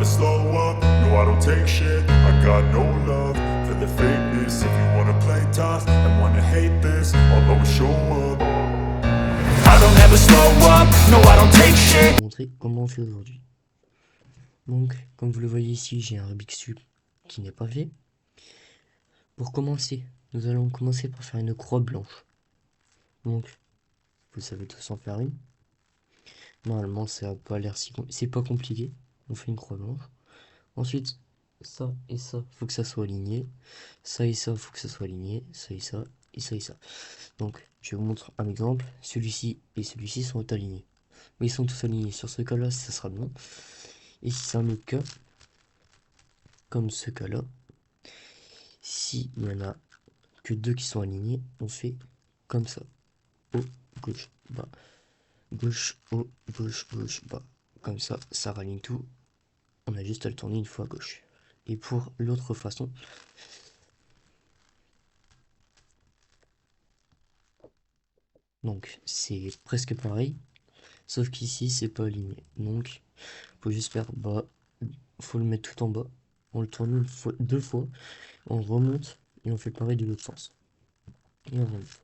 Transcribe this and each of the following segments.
slow up, no I don't take shit. I got no love for the fakeness. If you wanna play tough and wanna hate this, I'll always show up. I don't ever slow up, no I don't take shit. Je vais vous montrer comment on fait aujourd'hui. Donc, comme vous le voyez ici, j'ai un Rubik's Cube qui n'est pas fait. Pour commencer, nous allons commencer par faire une croix blanche. Donc, vous savez tous en faire une. Normalement, ça n'a pas l'air si... C'est pas compliqué. On fait une croix blanche. Ensuite, ça et ça, faut que ça soit aligné. Ça et ça, faut que ça soit aligné. Ça et ça, et ça et ça. Donc, je vous montre un exemple. Celui-ci et celui-ci sont alignés. Mais ils sont tous alignés. Sur ce cas-là, ça sera bon. Et si c'est un autre cas, comme ce cas-là, si il y en a que deux qui sont alignés, on fait comme ça. Haut, gauche, bas. Gauche, haut, gauche, gauche, bas. Comme ça, ça raligne tout. On a juste à le tourner une fois à gauche. Et pour l'autre façon, donc c'est presque pareil, sauf qu'ici c'est pas aligné. Donc faut juste faire bas, faut le mettre tout en bas, on le tourne deux fois, on remonte et on fait pareil de l'autre sens. Et on remonte.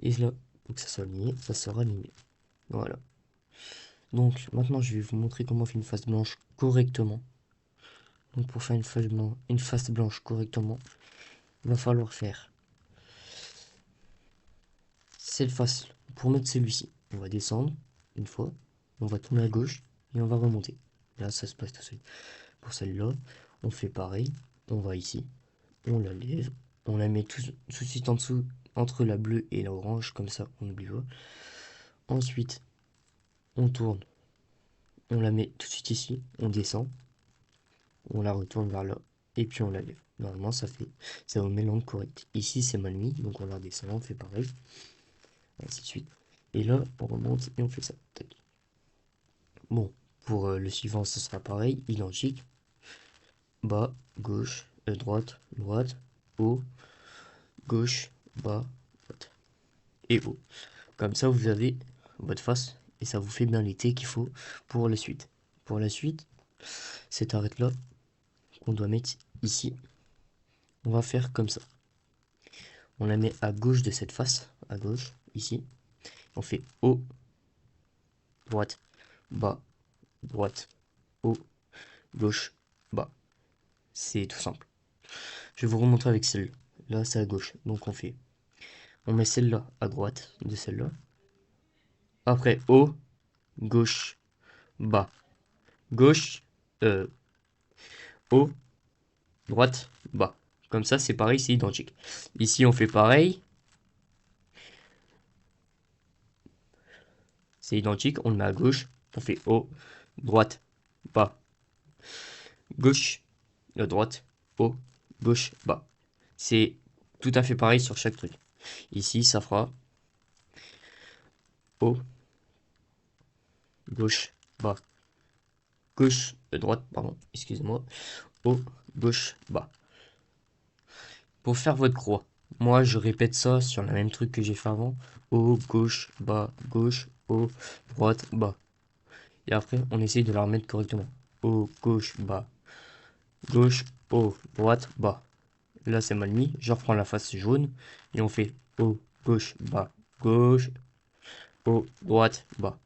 Et là, pour que ça soit aligné, ça sera aligné. Voilà. Donc maintenant je vais vous montrer comment on fait une face blanche correctement. Donc pour faire une face blanche correctement, il va falloir faire cette face. Pour mettre celui-ci, on va descendre une fois, on va tourner à gauche et on va remonter. Là ça se passe tout seul. Pour celle-là, on fait pareil, on va ici, on la lève, on la met tout de suite en dessous entre la bleue et la orange, comme ça on n'oublie pas. Ensuite, on tourne, on la met tout de suite ici, on descend, on la retourne vers là, et puis on la lève. Normalement, ça vous met l'angle correct. Ici, c'est mal mis, donc on la redescend, on fait pareil, ainsi de suite. Et là, on remonte et on fait ça. Tac. Bon, pour le suivant, ça sera pareil, identique. Bas, gauche, droite, droite, haut, gauche, bas, droite, et haut. Comme ça, vous avez votre face, et ça vous fait bien les T qu'il faut pour la suite. Pour la suite, cette arête-là, qu'on doit mettre ici, on va faire comme ça. On la met à gauche de cette face, à gauche, ici. On fait haut, droite, bas, droite, haut, gauche, bas. C'est tout simple. Je vais vous remontrer avec celle-là. Là, c'est à gauche. Donc, on met celle-là à droite de celle-là. Après, haut, gauche, bas. Gauche, haut, droite, bas. Comme ça, c'est pareil, c'est identique. Ici, on fait pareil. C'est identique, on le met à gauche. On fait haut, droite, bas. Gauche, droite, haut, gauche, bas. C'est tout à fait pareil sur chaque truc. Ici, ça fera haut, gauche, bas. Gauche, droite, pardon, excusez-moi. Haut, gauche, bas. Pour faire votre croix, moi je répète ça sur le même truc que j'ai fait avant. Haut, gauche, haut, droite, bas. Et après, on essaye de la remettre correctement. Haut, gauche, gauche, haut, droite, bas. Là, c'est mal mis. Je reprends la face jaune et on fait haut, gauche, gauche, haut, droite, bas.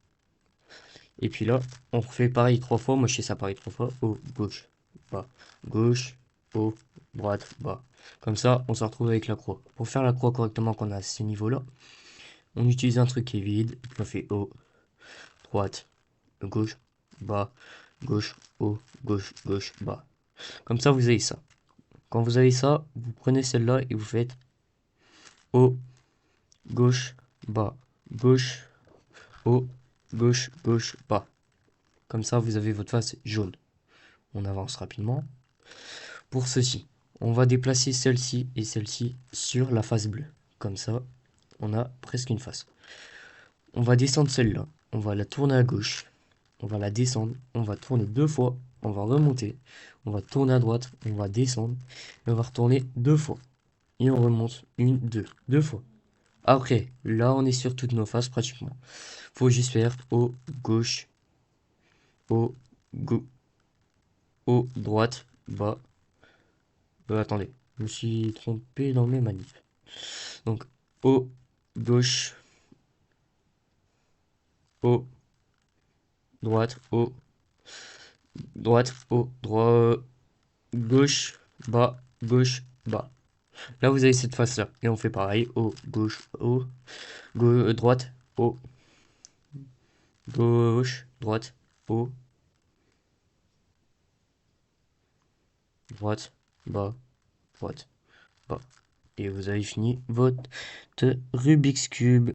Et puis là, on refait pareil 3 fois. Moi, je fais ça pareil 3 fois. Haut, gauche, haut, droite, bas. Comme ça, on se retrouve avec la croix. Pour faire la croix correctement qu'on a à ce niveau-là, on utilise un truc qui est vide. Et puis on fait haut, droite, gauche, haut, gauche, bas. Comme ça, vous avez ça. Quand vous avez ça, vous prenez celle-là et vous faites haut, gauche, gauche, haut, gauche, bas. Comme ça, vous avez votre face jaune. On avance rapidement. Pour ceci, on va déplacer celle-ci et celle-ci sur la face bleue. Comme ça, on a presque une face. On va descendre celle-là. On va la tourner à gauche. On va la descendre. On va tourner 2 fois. On va remonter. On va tourner à droite. On va descendre. Et on va retourner 2 fois. Et on remonte 1, 2. 2 fois. Après, là, on est sur toutes nos faces pratiquement. Faut juste faire haut, gauche, haut, haut, droite, bas. Attendez, je me suis trompé dans mes manifs. Donc, haut, gauche, haut, droite, haut, droite, haut, droit, gauche, bas, gauche, bas. Là, vous avez cette face-là. Et on fait pareil. Haut, gauche, haut, droite, haut, gauche, droite, haut, droite, bas, droite, bas. Et vous avez fini votre Rubik's Cube.